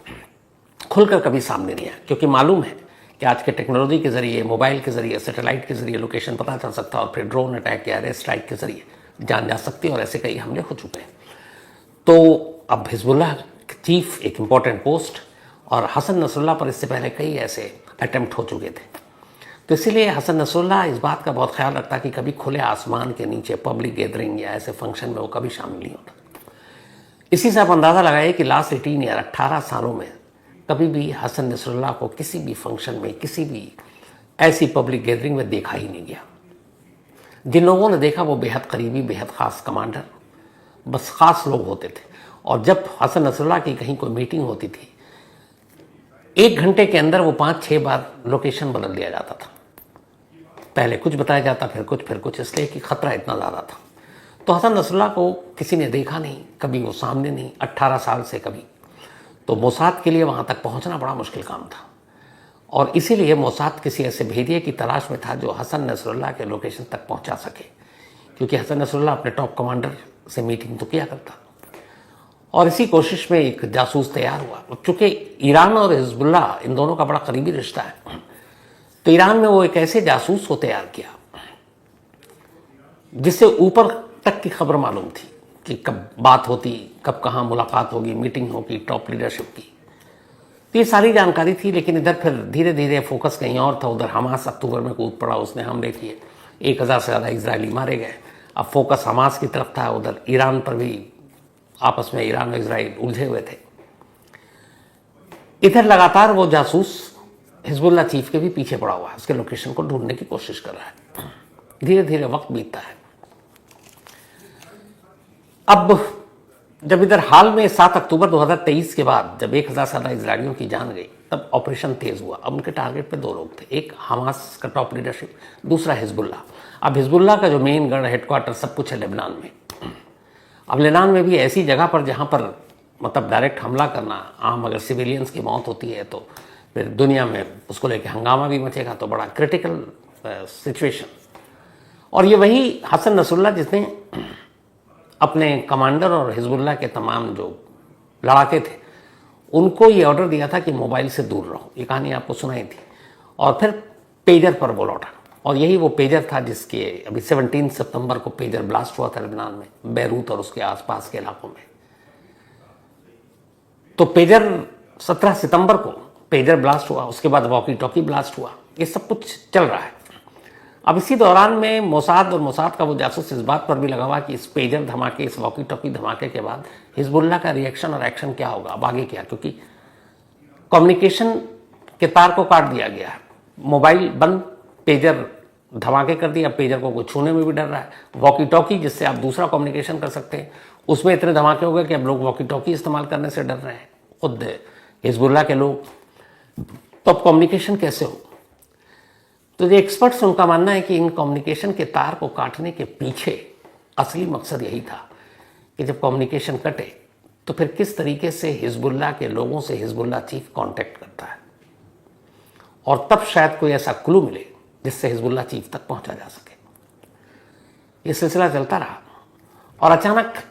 खुलकर कभी सामने नहीं आया, क्योंकि मालूम है कि आज के टेक्नोलॉजी के जरिए, मोबाइल के जरिए, सैटेलाइट के जरिए लोकेशन पता चल सकता है और फिर ड्रोन अटैक या एयर स्ट्राइक के जरिए जान जा सकती है। और ऐसे कई हमले हो चुके हैं। तो अब हिजबुल्लाह चीफ एक इम्पॉर्टेंट पोस्ट, और हसन नसरुल्लाह पर इससे पहले कई ऐसे अटेम्प्ट हो चुके थे। तो इसीलिए हसन नसरुल्लाह इस बात का बहुत ख्याल रखता कि कभी खुले आसमान के नीचे पब्लिक गैदरिंग या ऐसे फंक्शन में वो कभी शामिल नहीं होता। इसी से आप अंदाज़ा लगाइए कि लास्ट 18 या 18 सालों में कभी भी हसन नसरुल्लाह को किसी भी फंक्शन में, किसी भी ऐसी पब्लिक गैदरिंग में देखा ही नहीं गया। जिन लोगों ने देखा वो बेहद करीबी, बेहद ख़ास कमांडर, बस ख़ास लोग होते थे। और जब हसन नसरुल्लाह की कहीं कोई मीटिंग होती थी, 1 घंटे के अंदर वो 5-6 बार लोकेशन बदल दिया जाता था। पहले कुछ बताया जाता, फिर कुछ, इसलिए कि ख़तरा इतना ज़्यादा था। तो हसन नसरुल्लाह को किसी ने देखा नहीं, कभी वो सामने नहीं, 18 साल से कभी। तो मोसाद के लिए वहाँ तक पहुँचना बड़ा मुश्किल काम था। और इसीलिए मोसाद किसी ऐसे भेदिए की तलाश में था जो हसन नसरुल्लाह के लोकेशन तक पहुँचा सके, क्योंकि हसन नसरुल्लाह अपने टॉप कमांडर से मीटिंग तो किया करता। और इसी कोशिश में एक जासूस तैयार हुआ। चूँकि ईरान और हिजबुल्लाह इन दोनों का बड़ा करीबी रिश्ता है, तो ईरान में वो एक ऐसे जासूस को तैयार किया जिससे ऊपर तक की खबर मालूम थी कि कब बात होती, कब कहाँ मुलाकात होगी, मीटिंग होगी टॉप लीडरशिप की। तो ये सारी जानकारी थी। लेकिन इधर फिर धीरे धीरे फोकस कहीं और था। उधर हमास अक्टूबर में कूद पड़ा, उसने हमले किए, 1000 से ज़्यादा इजरायली मारे गए। अब फोकस हमास की तरफ था। उधर ईरान पर भी आपस में ईरान और इजराइल उलझे हुए थे। इधर लगातार वो जासूस हिजबुल्लाह चीफ के भी पीछे पड़ा हुआ है, उसके लोकेशन को ढूंढने की कोशिश कर रहा है। धीरे धीरे वक्त बीतता है। अब जब इधर हाल में 7 अक्टूबर 2023 के बाद जब 1000 से ज़्यादा इजरायलियों की जान गई, तब ऑपरेशन तेज हुआ। अब उनके टारगेट पे 2 लोग थे, एक हमास का टॉप लीडरशिप, दूसरा हिजबुल्लाह। अब हिजबुल्लाह का जो मेन गढ़, हेडक्वार्टर, सब कुछ है लेबनान में। अब लेबनान में भी ऐसी जगह पर जहाँ पर मतलब डायरेक्ट हमला करना आम, अगर सिविलियंस की मौत होती है तो फिर दुनिया में उसको लेकर हंगामा भी मचेगा, तो बड़ा क्रिटिकल सिचुएशन। और ये वही हसन नसरुल्लाह जिसने अपने कमांडर और हिजबुल्लाह के तमाम जो लड़ाके थे उनको ये ऑर्डर दिया था कि मोबाइल से दूर रहो। ये कहानी आपको सुनाई थी। और फिर पेजर पर वो लौटा, और यही वो पेजर था जिसके अभी 17 सितंबर को पेजर ब्लास्ट हुआ था लेबनान में, बैरूत और उसके आसपास के इलाकों में। तो पेजर 17 सितंबर को पेजर ब्लास्ट हुआ, उसके बाद वॉकी टॉकी ब्लास्ट हुआ। ये सब कुछ चल रहा है। अब इसी दौरान में मोसाद और मोसाद का वो जासूस इस बात पर भी लगा हुआ कि इस पेजर धमाके, इस वॉकी टॉकी धमाके के बाद हिजबुल्लाह का रिएक्शन और एक्शन क्या होगा, अब आगे क्या, क्योंकि कम्युनिकेशन के तार को काट दिया गया है, मोबाइल बंद, पेजर धमाके कर दिया, पेजर को कोई छूने में भी डर रहा है। वॉकी टॉकी जिससे आप दूसरा कम्युनिकेशन कर सकते हैं, उसमें इतने धमाके हो गए कि अब लोग वॉकी टॉकी इस्तेमाल करने से डर रहे हैं, खुद हिजबुल्लाह के लोग। तो अब कम्युनिकेशन कैसे हो? तो जो एक्सपर्ट्स, उनका मानना है कि इन कम्युनिकेशन के तार को काटने के पीछे असली मकसद यही था कि जब कम्युनिकेशन कटे तो फिर किस तरीके से हिजबुल्लाह के लोगों से हिजबुल्लाह चीफ कांटेक्ट करता है, और तब शायद कोई ऐसा क्लू मिले जिससे हिजबुल्लाह चीफ तक पहुंचा जा सके। ये सिलसिला चलता रहा और अचानक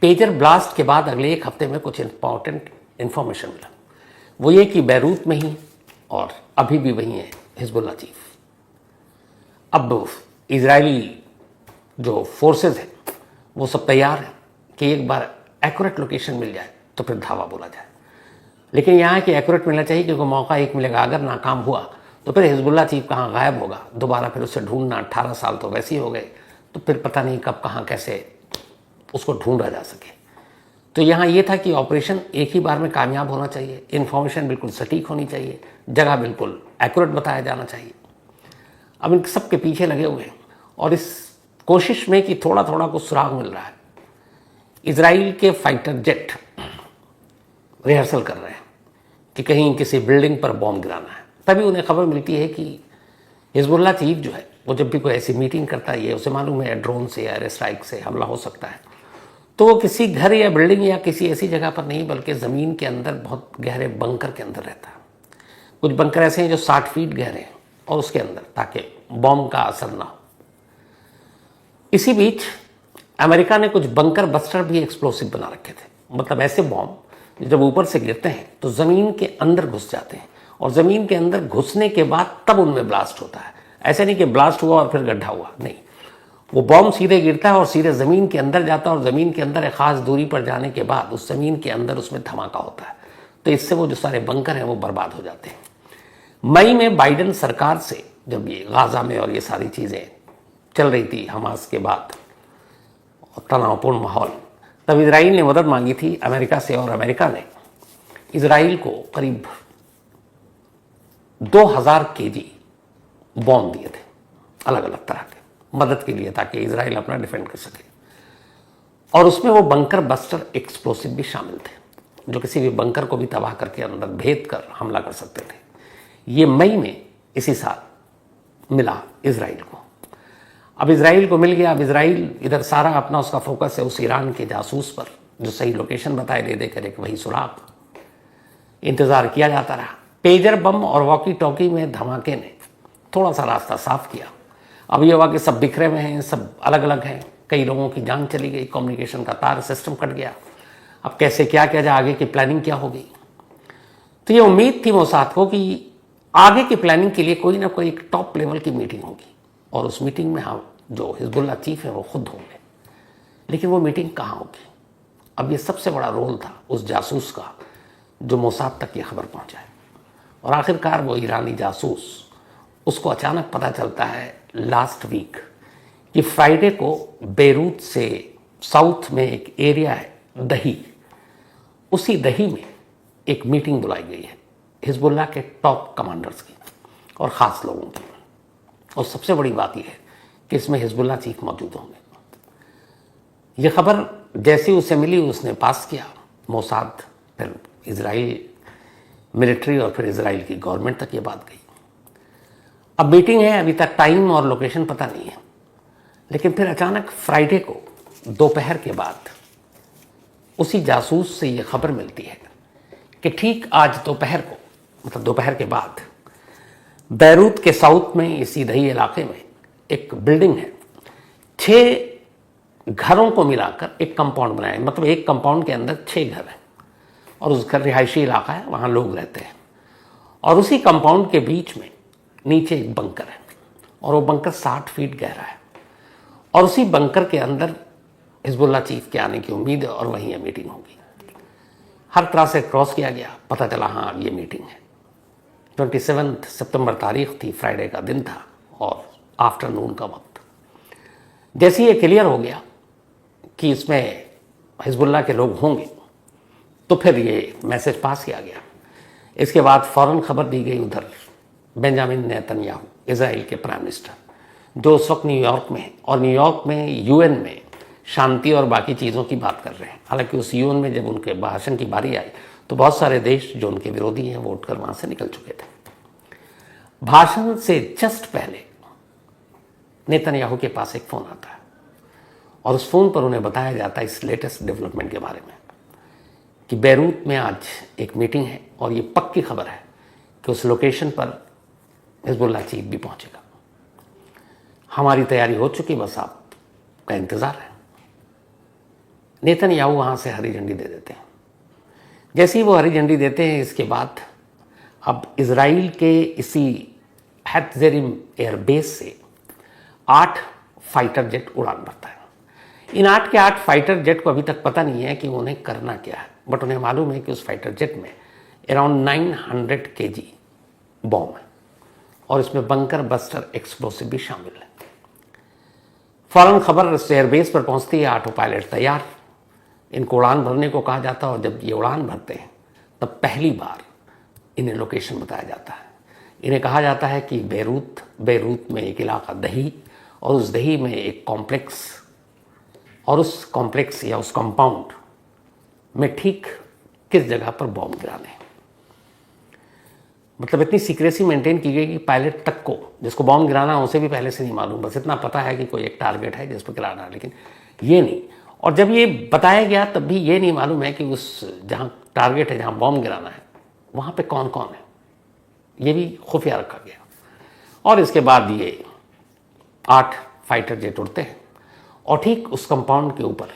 पेजर ब्लास्ट के बाद अगले 1 हफ्ते में कुछ इंपॉर्टेंट इंफॉर्मेशन मिला। वो ये कि बैरूत में ही और अभी भी वही है हिजबुल्लाह चीफ। अब इजरायली जो फोर्सेस हैं वो सब तैयार हैं कि एक बार एक्यूरेट लोकेशन मिल जाए तो फिर धावा बोला जाए। लेकिन यहाँ कि एक्यूरेट मिलना चाहिए, क्योंकि मौका एक मिलेगा। अगर नाकाम हुआ तो फिर हिजबुल्लाह चीफ कहाँ गायब होगा, दोबारा फिर उसे ढूंढना, 18 साल तो वैसे ही हो गए, तो फिर पता नहीं कब कहाँ कैसे उसको ढूंढा जा सके। तो यहाँ ये था कि ऑपरेशन एक ही बार में कामयाब होना चाहिए, इन्फॉर्मेशन बिल्कुल सटीक होनी चाहिए, जगह बिल्कुल एक्यूरेट बताया जाना चाहिए। अब इन सब के पीछे लगे हुए हैं और इस कोशिश में कि थोड़ा थोड़ा कुछ सुराग मिल रहा है, इजराइल के फाइटर जेट रिहर्सल कर रहे हैं कि कहीं किसी बिल्डिंग पर बॉम्ब गिराना है। तभी उन्हें खबर मिलती है कि हिजबुल्लाह चीफ जो है वो जब भी कोई ऐसी मीटिंग करता है, उसे मालूम है ड्रोन से एयर स्ट्राइक से हमला हो सकता है, तो वो किसी घर या बिल्डिंग या किसी ऐसी जगह पर नहीं बल्कि ज़मीन के अंदर बहुत गहरे बंकर के अंदर रहता है। कुछ बंकर ऐसे हैं जो 60 फीट गहरे हैं और उसके अंदर, ताकि बॉम्ब का असर ना हो। इसी बीच अमेरिका ने कुछ बंकर बस्टर भी एक्सप्लोसिव बना रखे थे, मतलब ऐसे बॉम्ब जब ऊपर से गिरते हैं तो ज़मीन के अंदर घुस जाते हैं और ज़मीन के अंदर घुसने के बाद तब उनमें ब्लास्ट होता है। ऐसे नहीं कि ब्लास्ट हुआ और फिर गड्ढा हुआ, नहीं, वो बॉम्ब सीधे गिरता है और सीधे ज़मीन के अंदर जाता है और ज़मीन के अंदर एक ख़ास दूरी पर जाने के बाद उस ज़मीन के अंदर उसमें धमाका होता है। तो इससे वो जो सारे बंकर हैं वो बर्बाद हो जाते हैं। मई में बाइडेन सरकार से जब ये गाज़ा में और ये सारी चीज़ें चल रही थी, हमास के बाद तनावपूर्ण माहौल, तब इजराइल ने मदद मांगी थी अमेरिका से और अमेरिका ने इजराइल को करीब 2000 केजी बॉम्ब दिए थे अलग अलग तरह के मदद के लिए, ताकि इजराइल अपना डिफेंड कर सके। और उसमें वो बंकर बस्टर एक्सप्लोसिव भी शामिल थे जो किसी भी बंकर को भी तबाह करके अंदर भेद कर हमला कर सकते थे। ये मई में इसी साल मिला इजराइल को। अब इजराइल को मिल गया। अब इजराइल इधर सारा अपना उसका फोकस है उस ईरान के जासूस पर जो सही लोकेशन बताए दे देकर एक वही सुराग। इंतज़ार किया जाता रहा। पेजर बम और वॉकी टॉकी में धमाके ने थोड़ा सा रास्ता साफ किया। अब ये हुआ कि सब बिखरे हुए हैं, सब अलग अलग हैं, कई लोगों की जान चली गई, कम्युनिकेशन का तार सिस्टम कट गया। अब कैसे क्या किया जाए, आगे की प्लानिंग क्या होगी। तो ये उम्मीद थी मोसाद को कि आगे की प्लानिंग के लिए कोई ना कोई एक टॉप लेवल की मीटिंग होगी और उस मीटिंग में हम जो हिजबुल्लाह चीफ है वो खुद होंगे। लेकिन वो मीटिंग कहाँ होगी। अब ये सबसे बड़ा रोल था उस जासूस का जो मोसाद तक ये खबर पहुँचाए। और आखिरकार वो ईरानी जासूस, उसको अचानक पता चलता है लास्ट वीक कि फ्राइडे को बेरूत से साउथ में एक एरिया है दही, उसी दही में एक मीटिंग बुलाई गई है हिजबुल्लाह के टॉप कमांडर्स की और ख़ास लोगों की। और सबसे बड़ी बात यह है कि इसमें हिजबुल्लाह चीफ मौजूद होंगे। ये खबर जैसी उसे मिली उसने पास किया, मोसाद, फिर इजराइल मिलिट्री और फिर इजराइल की गवर्नमेंट तक ये बात गई। अब मीटिंग है, अभी तक टाइम और लोकेशन पता नहीं है। लेकिन फिर अचानक फ्राइडे को दोपहर के बाद उसी जासूस से ये खबर मिलती है कि ठीक आज दोपहर को, मतलब दोपहर के बाद, बैरूत के साउथ में इसी दही इलाके में एक बिल्डिंग है। 6 घरों को मिलाकर एक कंपाउंड बनाया, मतलब एक कंपाउंड के अंदर 6 घर हैं और उस घर रिहायशी इलाका है, वहाँ लोग रहते हैं। और उसी कंपाउंड के बीच में नीचे एक बंकर है और वो बंकर 60 फीट गहरा है और उसी बंकर के अंदर हिजबुल्लाह चीफ के आने की उम्मीद है और वहीं ये मीटिंग होगी। हर तरह से क्रॉस किया गया, पता चला हाँ ये मीटिंग है। 27 सितंबर तारीख थी, फ्राइडे का दिन था और आफ्टरनून का वक्त। जैसे ही ये क्लियर हो गया कि इसमें हिजबुल्लाह के लोग होंगे तो फिर ये मैसेज पास किया गया। इसके बाद फ़ौरन खबर दी गई उधर बेंजामिन नेतन्याहू, इजराइल के प्राइम मिनिस्टर, जो उस वक्त न्यूयॉर्क में है और न्यूयॉर्क में यूएन में शांति और बाकी चीज़ों की बात कर रहे हैं। हालांकि उस यूएन में जब उनके भाषण की बारी आई तो बहुत सारे देश जो उनके विरोधी हैं वो उठकर वहाँ से निकल चुके थे। भाषण से जस्ट पहले नेतन्याहू के पास एक फ़ोन आता है और उस फ़ोन पर उन्हें बताया जाता है इस लेटेस्ट डेवलपमेंट के बारे में कि बैरूत में आज एक मीटिंग है और ये पक्की खबर है कि उस लोकेशन पर हिजबुल्लाह चीफ भी पहुंचेगा। हमारी तैयारी हो चुकी, बस आपका इंतज़ार है। नेतन्याहू वहाँ से हरी झंडी दे देते हैं। जैसे ही वो हरी झंडी देते हैं, इसके बाद अब इजराइल के इसी हेत्ज़ेरिम एयरबेस से 8 फाइटर जेट उड़ान भरता है। इन 8 के 8 फाइटर जेट को अभी तक पता नहीं है कि उन्हें करना क्या है, बट उन्हें मालूम है कि उस फाइटर जेट में अराउंड 900 kg बॉम्ब है और इसमें बंकर बस्टर एक्सप्लोसिव भी शामिल है। फौरन खबर एयरबेस पर पहुंचती है, 8 पायलट तैयार, इनको उड़ान भरने को कहा जाता है। और जब ये उड़ान भरते हैं तब पहली बार इन्हें लोकेशन बताया जाता है। इन्हें कहा जाता है कि बेरूत में एक इलाका दही, और उस दही में एक कॉम्प्लेक्स, और उस कॉम्प्लेक्स या उस कंपाउंड में ठीक किस जगह पर बॉम्ब गिराने हैं। मतलब इतनी सीक्रेसी मेंटेन की गई कि पायलट तक को, जिसको बॉम्ब गिराना उसे भी पहले से नहीं मालूम, बस इतना पता है कि कोई एक टारगेट है जिस पर गिराना है, लेकिन ये नहीं। और जब ये बताया गया तब भी ये नहीं मालूम है कि उस जहाँ टारगेट है, जहाँ बॉम्ब गिराना है, वहाँ पे कौन कौन है, ये भी खुफिया रखा गया। और इसके बाद ये 8 फाइटर जेट उड़ते हैं और ठीक उस कंपाउंड के ऊपर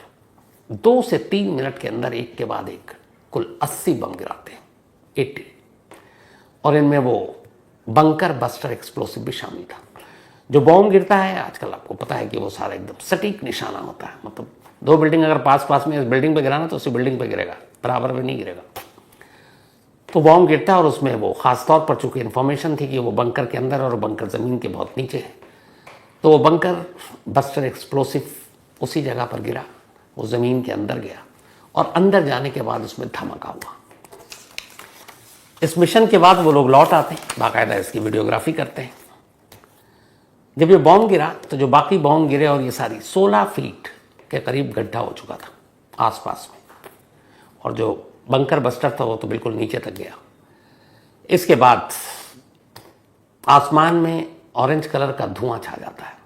2 से 3 मिनट के अंदर एक के बाद एक कुल 80 बम गिराते हैं, 80। और इनमें वो बंकर बस्टर एक्सप्लोसिव भी शामिल था। जो बॉम्ब गिरता है आजकल आपको पता है कि वो सारा एकदम सटीक निशाना होता है। मतलब 2 बिल्डिंग अगर पास पास में इस बिल्डिंग पे गिराना तो उसी बिल्डिंग पे गिरेगा, बराबर में नहीं गिरेगा। तो बॉम्ब गिरता है और उसमें वो खासतौर पर चूंकि इन्फॉर्मेशन थी कि वो बंकर के अंदर और बंकर ज़मीन के बहुत नीचे है, तो वो बंकर बस्टर एक्सप्लोसिव उसी जगह पर गिरा, वो ज़मीन के अंदर गया और अंदर जाने के बाद उसमें धमाका हुआ। इस मिशन के बाद वो लोग लौट आते हैं, बाकायदा इसकी वीडियोग्राफी करते हैं। जब ये बॉम्ब गिरा तो जो बाकी बॉम्ब गिरे और ये सारी 16 फीट के करीब गड्ढा हो चुका था आसपास में, और जो बंकर बस्टर था वो तो बिल्कुल नीचे तक गया। इसके बाद आसमान में ऑरेंज कलर का धुआं छा जाता है।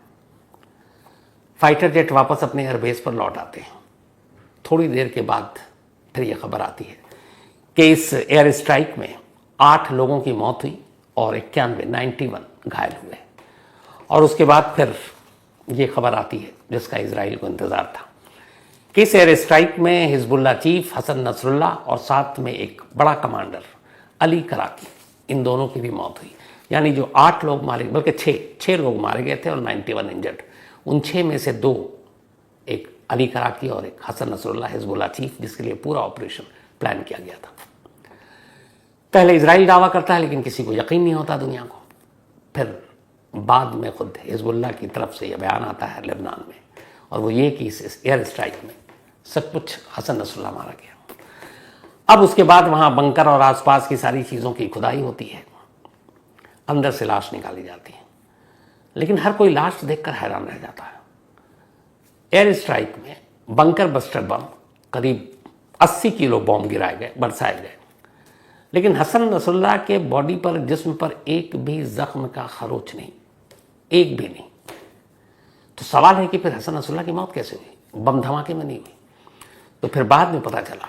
फाइटर जेट वापस अपने एयरबेस पर लौट आते हैं। थोड़ी देर के बाद फिर यह खबर आती है कि इस एयर स्ट्राइक में 8 लोगों की मौत हुई और 91 घायल हुए। और उसके बाद फिर ये खबर आती है जिसका इजराइल को इंतज़ार था कि इस एयर स्ट्राइक में हिजबुल्लाह चीफ हसन नसरुल्लाह और साथ में एक बड़ा कमांडर अली कराकी, इन दोनों की भी मौत हुई। यानी जो 8 लोग मारे, बल्कि 6 लोग मारे गए थे और 91 इंजर्ड। उन 6 में से 2, एक अली कराकी और एक हसन नसरुल्लाह हिजबुल्लाह चीफ, जिसके लिए पूरा ऑपरेशन प्लान किया गया था। पहले इजराइल दावा करता है लेकिन किसी को यकीन नहीं होता दुनिया को। फिर बाद में खुद हिजबुल्लाह की तरफ से यह बयान आता है लेबनान में, और वो ये कि इस एयर स्ट्राइक में सचमुच हसन नसरुल्लाह मारा गया। अब उसके बाद वहाँ बंकर और आसपास की सारी चीज़ों की खुदाई होती है, अंदर से लाश निकाली जाती है, लेकिन हर कोई लाश देखकर हैरान रह जाता है। एयर स्ट्राइक में बंकर बस्टर बम करीब 80 किलो बॉम्ब गिराए गए, बरसाए गए, लेकिन हसन नसरुल्लाह के बॉडी पर, जिस्म पर एक भी जख्म का खरोच नहीं, एक भी नहीं। तो सवाल है कि फिर हसन नसरुल्लाह की मौत कैसे हुई? बम धमाके में नहीं हुई। तो फिर बाद में पता चला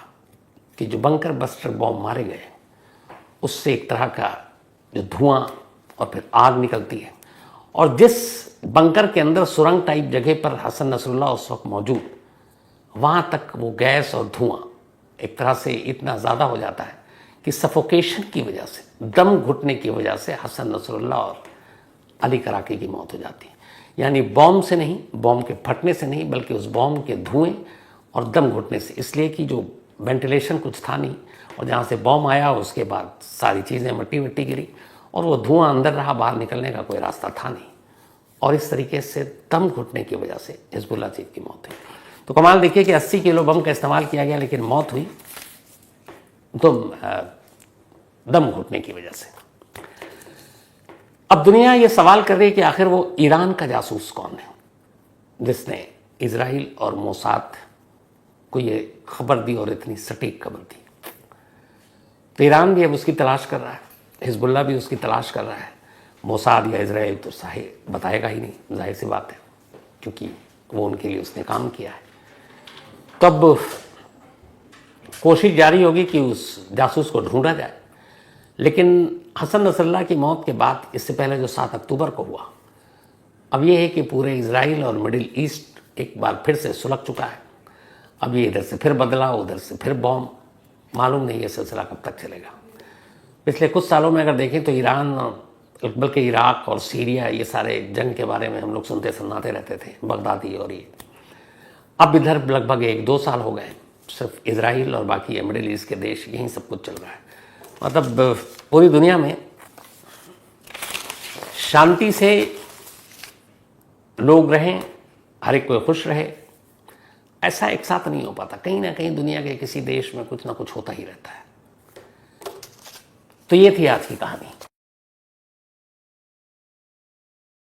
कि जो बंकर बस्टर बॉम्ब मारे गए उससे एक तरह का जो धुआं और फिर आग निकलती है, और जिस बंकर के अंदर सुरंग टाइप जगह पर हसन नसरुल्लाह उस वक्त मौजूद, वहाँ तक वो गैस और धुआं एक तरह से इतना ज़्यादा हो जाता है कि सफोकेशन की वजह से, दम घुटने की वजह से हसन नसरुल्लाह और अली कराकी की मौत हो जाती है। यानी बॉम्ब से नहीं, बॉम्ब के फटने से नहीं, बल्कि उस बॉम्ब के धुएं और दम घुटने से। इसलिए कि जो वेंटिलेशन कुछ था नहीं, और जहाँ से बॉम्ब आया उसके बाद सारी चीज़ें मट्टी वट्टी गिरी और वो धुआं अंदर रहा, बाहर निकलने का कोई रास्ता था नहीं, और इस तरीके से दम घुटने की वजह से हिजबुल्लाह चीफ की मौत हुई। तो कमाल देखिए कि 80 किलो बम का इस्तेमाल किया गया, लेकिन मौत हुई तो दम घुटने की वजह से। अब दुनिया ये सवाल कर रही है कि आखिर वो ईरान का जासूस कौन है जिसने इजराइल और मोसाद को ये खबर दी और इतनी सटीक खबर दी। तो ईरान भी अब उसकी तलाश कर रहा है, हिजबुल्लाह भी उसकी तलाश कर रहा है। मोसाद या इजराइल तो साहे बताएगा ही नहीं, जाहिर सी बात है, क्योंकि वो उनके लिए उसने काम किया है। तब कोशिश जारी होगी कि उस जासूस को ढूंढा जाए। लेकिन हसन नसरुल्लाह की मौत के बाद, इससे पहले जो 7 अक्टूबर को हुआ, अब ये है कि पूरे इजराइल और मिडिल ईस्ट एक बार फिर से सुलग चुका है। अब ये इधर से फिर बदला, उधर से फिर बॉम्ब, मालूम नहीं ये सिलसिला कब तक चलेगा। पिछले कुछ सालों में अगर देखें तो ईरान, बल्कि इराक और सीरिया, ये सारे जंग के बारे में हम लोग सुनते सुनाते रहते थे, बगदादी और ये। अब इधर लगभग 1-2 साल हो गए सिर्फ इजराइल और बाकी मिडिल ईस्ट के देश, यहीं सब कुछ चल रहा है। मतलब पूरी दुनिया में शांति से लोग रहें, हर एक कोई खुश रहे, ऐसा एक साथ नहीं हो पाता। कहीं ना कहीं दुनिया के किसी देश में कुछ ना कुछ होता ही रहता है। तो ये थी आज की कहानी।